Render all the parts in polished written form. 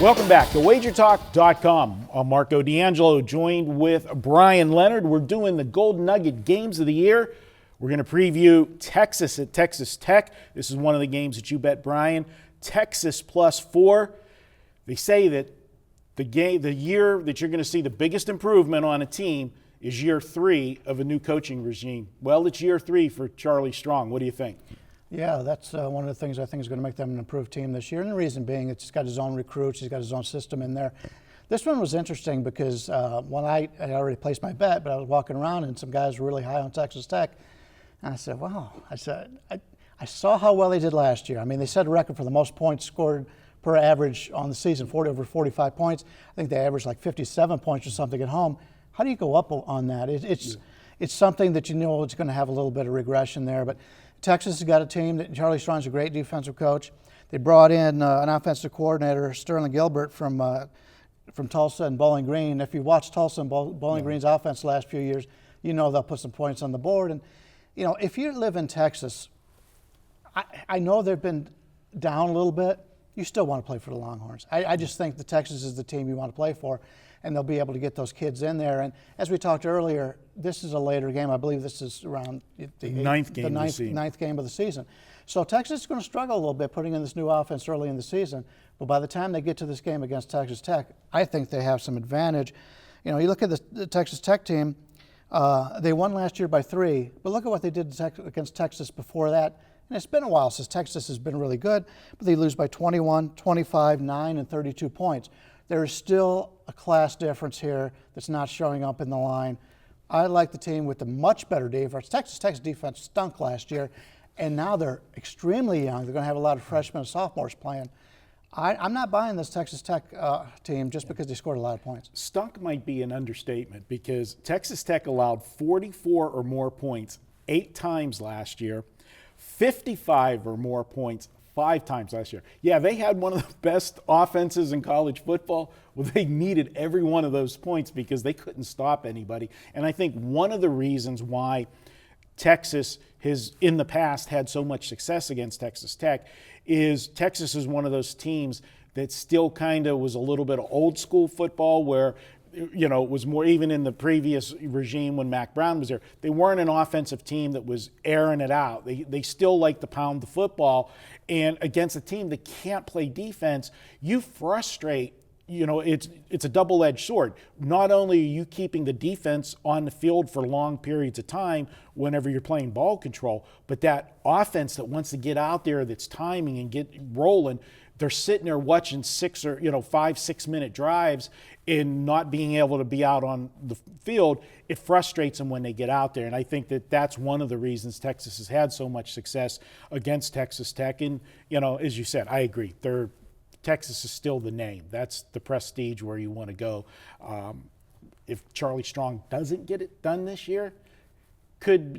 Welcome back to WagerTalk.com. I'm Marco D'Angelo, joined with Brian Leonard. We're doing the Golden Nugget Games of the Year. We're going to preview Texas at Texas Tech. This is one of the games that you bet, Brian. Texas +4. They say that the year that you're going to see the biggest improvement on a team is year 3 of a new coaching regime. Well, it's year 3 for Charlie Strong. What do you think? Yeah, that's one of the things I think is going to make them an improved team this year. And the reason being, it's got his own recruits, he's got his own system in there. This one was interesting because when I had already placed my bet, but I was walking around and some guys were really high on Texas Tech. And I said, wow, I saw how well they did last year. I mean, they set a record for the most points scored per average on the season, 40 over 45 points. I think they averaged like 57 points or something at home. How do you go up on that? It's something that you know it's going to have a little bit of regression there. But Texas has got a team that Charlie Strong's a great defensive coach. They brought in an offensive coordinator, Sterling Gilbert, from Tulsa and Bowling Green. If you watch Tulsa and Bowling Green's offense the last few years, you know they'll put some points on the board. And, you know, if you live in Texas, I know they've been down a little bit. You still want to play for the Longhorns. I just think the Texas is the team you want to play for, and they'll be able to get those kids in there. And as we talked earlier, this is a later game. I believe this is around the ninth game of the season. So Texas is going to struggle a little bit putting in this new offense early in the season. But by the time they get to this game against Texas Tech, I think they have some advantage. You know, you look at the Texas Tech team, they won last year by 3, but look at what they did against Texas before that. And it's been a while since Texas has been really good, but they lose by 21, 25, 9, and 32 points. There is still a class difference here that's not showing up in the line. I like the team with the much better defense. Texas Tech's defense stunk last year, and now they're extremely young. They're going to have a lot of freshmen and sophomores playing. I'm not buying this Texas Tech team just because they scored a lot of points. Stunk might be an understatement because Texas Tech allowed 44 or more points 8 times last year, 55 or more points 5 times last year. Yeah, they had one of the best offenses in college football. Well, they needed every one of those points because they couldn't stop anybody. And I think one of the reasons why Texas has, in the past, had so much success against Texas Tech is Texas is one of those teams that still kind of was a little bit of old school football where, you know, it was more even in the previous regime when Mac Brown was there. They weren't an offensive team that was airing it out. They still like to pound the football. And against a team that can't play defense, you frustrate. You know, it's a double-edged sword. Not only are you keeping the defense on the field for long periods of time whenever you're playing ball control, but that offense that wants to get out there, that's timing and get rolling, they're sitting there watching 6 or 5, 6 minute drives and not being able to be out on the field. It frustrates them when they get out there. And I think that that's one of the reasons Texas has had so much success against Texas Tech. And, you know, as you said, I agree. Texas is still the name. That's the prestige where you want to go. If Charlie Strong doesn't get it done this year, could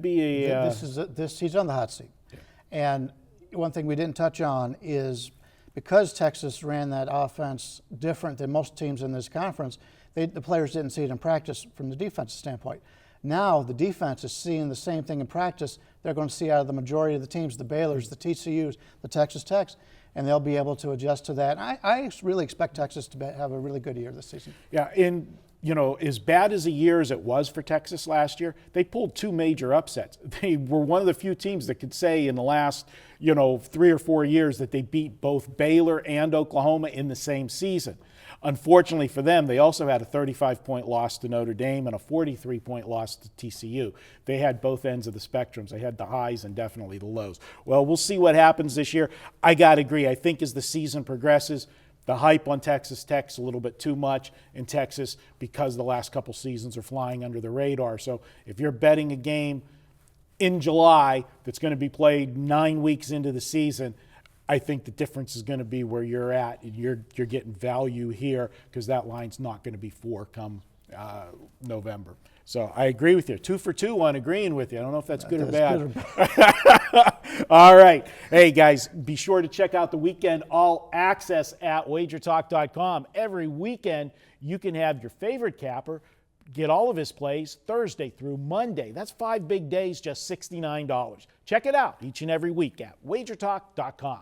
be a. He's on the hot seat. Yeah. And one thing we didn't touch on is because Texas ran that offense different than most teams in this conference, the players didn't see it in practice from the defensive standpoint. Now the defense is seeing the same thing in practice. They're going to see out of the majority of the teams, the Baylors, the TCUs, the Texas Techs, and they'll be able to adjust to that. I really expect Texas to have a really good year this season. Yeah, and you know, as bad as a year as it was for Texas last year, they pulled 2 major upsets. They were one of the few teams that could say in the last, 3 or 4 years that they beat both Baylor and Oklahoma in the same season. Unfortunately for them, they also had a 35-point loss to Notre Dame and a 43-point loss to TCU. They had both ends of the spectrums. They had the highs and definitely the lows. Well, we'll see what happens this year. I got to agree. I think as the season progresses, the hype on Texas Tech's a little bit too much in Texas because the last couple seasons are flying under the radar. So if you're betting a game in July that's going to be played 9 weeks into the season, I think the difference is going to be where you're at. You're getting value here because that line's not going to be 4 come November. So I agree with you. 2 for 2 on agreeing with you. I don't know if that's good or bad. All right. Hey, guys, be sure to check out the Weekend All Access at WagerTalk.com. Every weekend, you can have your favorite capper get all of his plays Thursday through Monday. That's 5 big days, just $69. Check it out each and every week at WagerTalk.com.